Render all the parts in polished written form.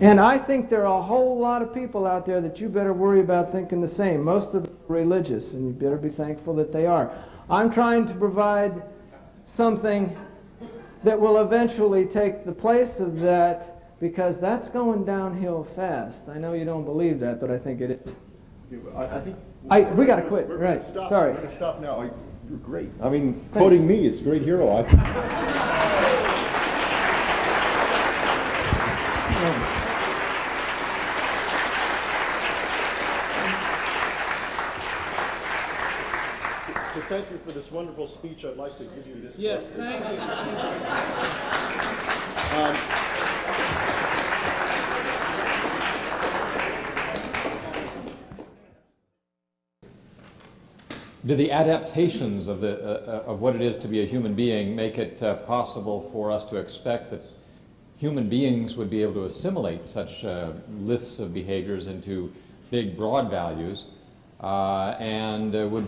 And I think there are a whole lot of people out there that you better worry about thinking the same. Most of them are religious, and you better be thankful that they are. I'm trying to provide something that will eventually take the place of that, because that's going downhill fast. I know you don't believe that, but I think it is. I think we got to quit. Right. Sorry. We're going to stop now. You're great. I mean, quoting me is a great hero. So thank you for this wonderful speech. I'd like to give you this. Yes, thank you. Do the adaptations of what it is to be a human being make it possible for us to expect that human beings would be able to assimilate such lists of behaviors into big, broad values, and would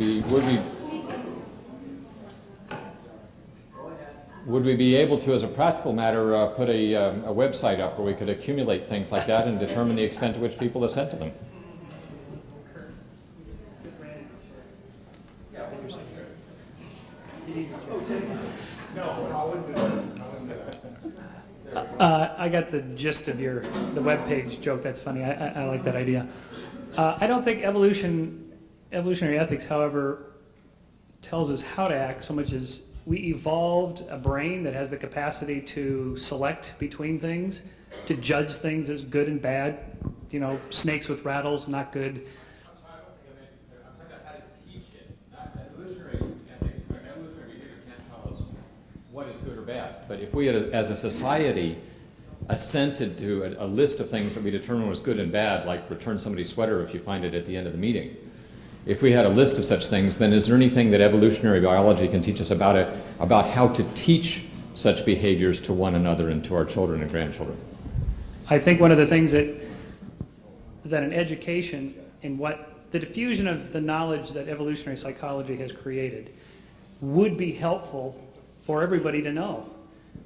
we be able to, as a practical matter, put a website up where we could accumulate things like that and determine the extent to which people assent to them? I got the gist of the webpage joke. That's funny. I like that idea. I don't think evolutionary ethics, however, tells us how to act so much as we evolved a brain that has the capacity to select between things, to judge things as good and bad. You know, snakes with rattles, not good. I'm talking about how to teach it. Evolutionary ethics, evolutionary behavior can't tell us what is good or bad. But if we, as a society, assented to a list of things that we determine was good and bad, like return somebody's sweater if you find it at the end of the meeting. If we had a list of such things, then is there anything that evolutionary biology can teach us about how to teach such behaviors to one another and to our children and grandchildren? I think one of the things that an education in what the diffusion of the knowledge that evolutionary psychology has created would be helpful for everybody to know.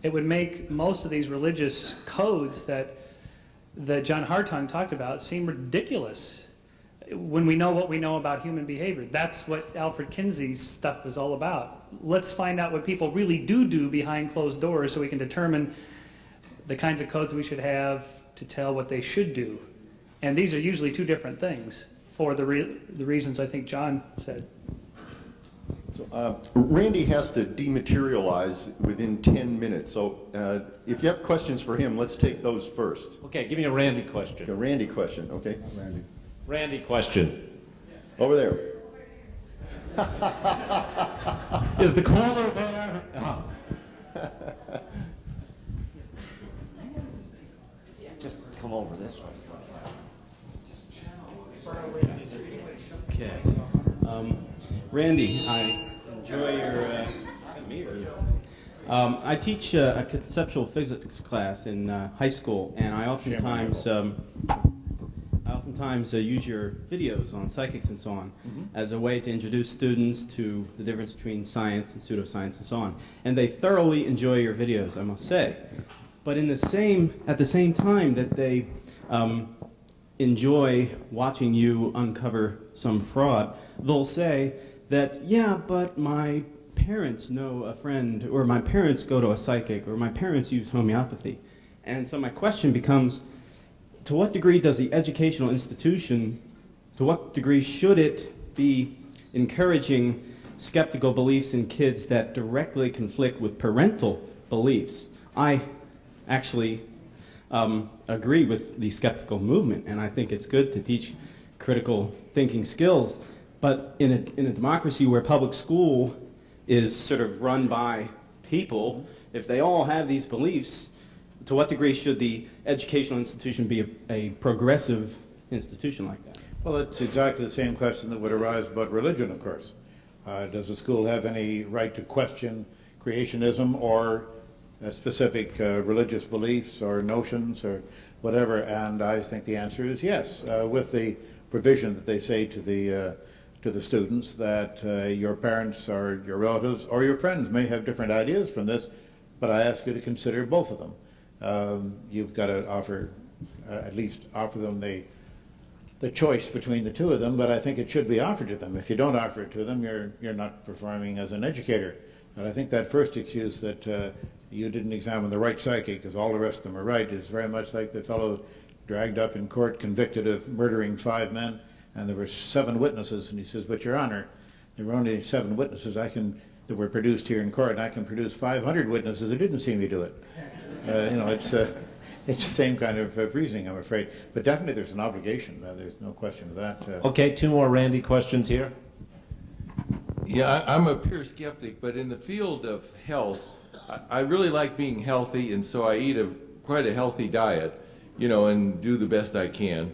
It would make most of these religious codes that John Hartung talked about seem ridiculous when we know what we know about human behavior. That's what Alfred Kinsey's stuff was all about. Let's find out what people really do behind closed doors so we can determine the kinds of codes we should have to tell what they should do. And these are usually two different things for the reasons I think John said. So, Randy has to dematerialize within 10 minutes. So if you have questions for him, let's take those first. Okay, give me a Randy question. A Randy question, okay. Randy question. Over there. Is the caller there? Oh. Just come over this way. Okay. Randy, I enjoy your... me or you? I teach a conceptual physics class in high school, and I oftentimes use your videos on psychics and so on as a way to introduce students to the difference between science and pseudoscience and so on. And they thoroughly enjoy your videos, I must say. But at the same time that they enjoy watching you uncover some fraud, they'll say that, yeah, but my parents know a friend, or my parents go to a psychic, or my parents use homeopathy. And so my question becomes, to what degree does the educational institution, to what degree should it be encouraging skeptical beliefs in kids that directly conflict with parental beliefs? I actually agree with the skeptical movement, and I think it's good to teach critical thinking skills. But in a democracy where public school is sort of run by people, if they all have these beliefs, to what degree should the educational institution be a progressive institution like that? Well, it's exactly the same question that would arise about religion, of course. Does the school have any right to question creationism or specific religious beliefs or notions or whatever? And I think the answer is yes, with the provision that they say to the students that your parents or your relatives or your friends may have different ideas from this, but I ask you to consider both of them. You've got to offer at least offer them the choice between the two of them, but I think it should be offered to them. If you don't offer it to them, you're not performing as an educator. And I think that first excuse that you didn't examine the right psyche because all the rest of them are right is very much like the fellow dragged up in court convicted of murdering 5 men, and there were 7 witnesses, and he says, but Your Honor, there were only 7 witnesses that were produced here in court, and I can produce 500 witnesses who didn't see me do it. It's the same kind of reasoning, I'm afraid. But definitely there's an obligation. There's no question of that. Okay, 2 more Randy questions here. Yeah, I'm a pure skeptic, but in the field of health, I really like being healthy, and so I eat quite a healthy diet, and do the best I can.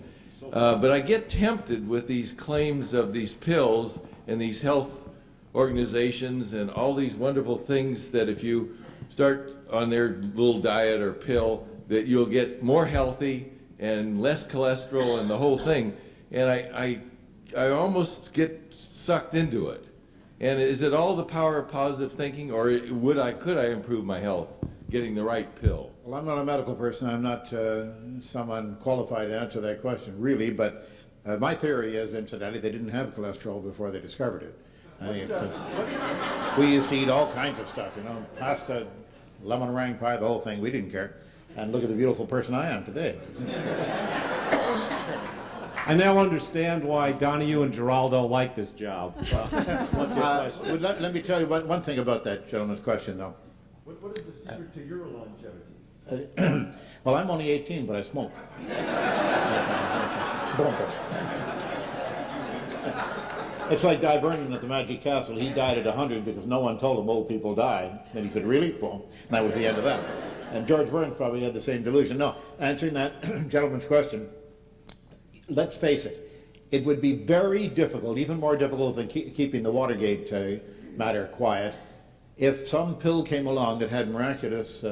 But I get tempted with these claims of these pills and these health organizations and all these wonderful things that if you start on their little diet or pill, that you'll get more healthy and less cholesterol and the whole thing. And I almost get sucked into it. And is it all the power of positive thinking, or could I improve my health getting the right pill? Well, I'm not a medical person. I'm not someone qualified to answer that question, really. But my theory is, incidentally, they didn't have cholesterol before they discovered it. We used to eat all kinds of stuff, pasta, lemon meringue pie, the whole thing. We didn't care. And look at the beautiful person I am today. I now understand why Donahue and Giraldo like this job. What's your question? Let me tell you one thing about that gentleman's question, though. What is the secret to your longevity? Well, I'm only 18, but I smoke. It's like Di Vernon at the Magic Castle. He died at 100 because no one told him old people died. Then he said, really? Boom. And that was the end of that. And George Burns probably had the same delusion. No, answering that gentleman's question, let's face it, it would be very difficult, even more difficult than keeping the Watergate matter quiet, if some pill came along that had miraculous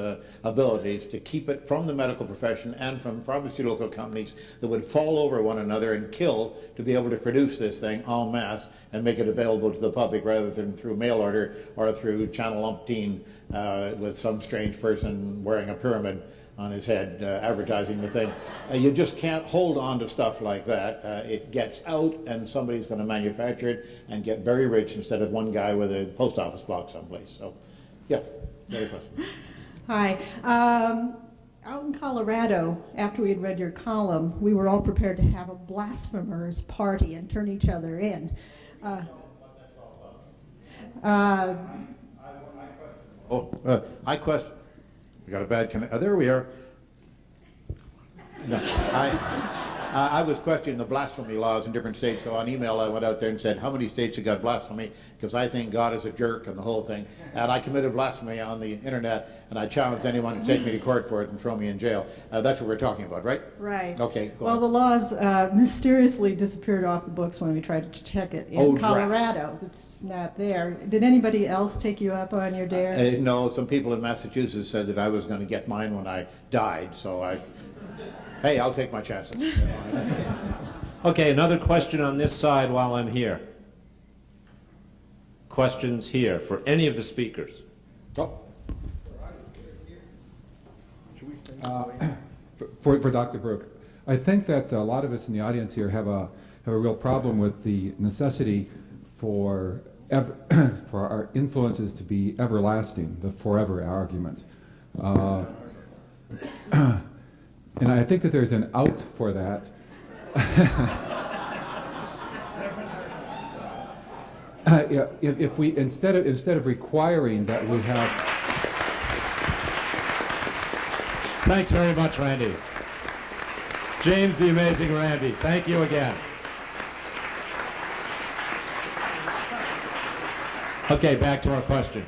abilities to keep it from the medical profession and from pharmaceutical companies that would fall over one another and kill to be able to produce this thing en masse and make it available to the public rather than through mail order or through channel umpteen with some strange person wearing a pyramid on his head advertising the thing. You just can't hold on to stuff like that. It gets out and somebody's going to manufacture it and get very rich instead of one guy with a post office box someplace. So, yeah, another question. Hi. Out in Colorado, after we had read your column, we were all prepared to have a blasphemers party and turn each other in. I question. We got a bad connection. There we are. No, I was questioning the blasphemy laws in different states, so on email I went out there and said, how many states have got blasphemy? Because I think God is a jerk and the whole thing. And I committed blasphemy on the internet, and I challenged anyone to take me to court for it and throw me in jail. That's what we're talking about, right? Right. Okay, go Well, on. the laws mysteriously disappeared off the books when we tried to check it in Colorado. It's not there. Did anybody else take you up on your dare? No, some people in Massachusetts said that I was going to get mine when I died, so hey, I'll take my chances. Okay, another question on this side while I'm here. Questions here for any of the speakers. Oh. For Dr. Brooke, I think that a lot of us in the audience here have a real problem with the necessity for our influences to be everlasting, the forever argument. And I think that there's an out for that. If we instead of requiring that we have. Thanks very much, Randy. James the Amazing Randy, thank you again. Okay, back to our question.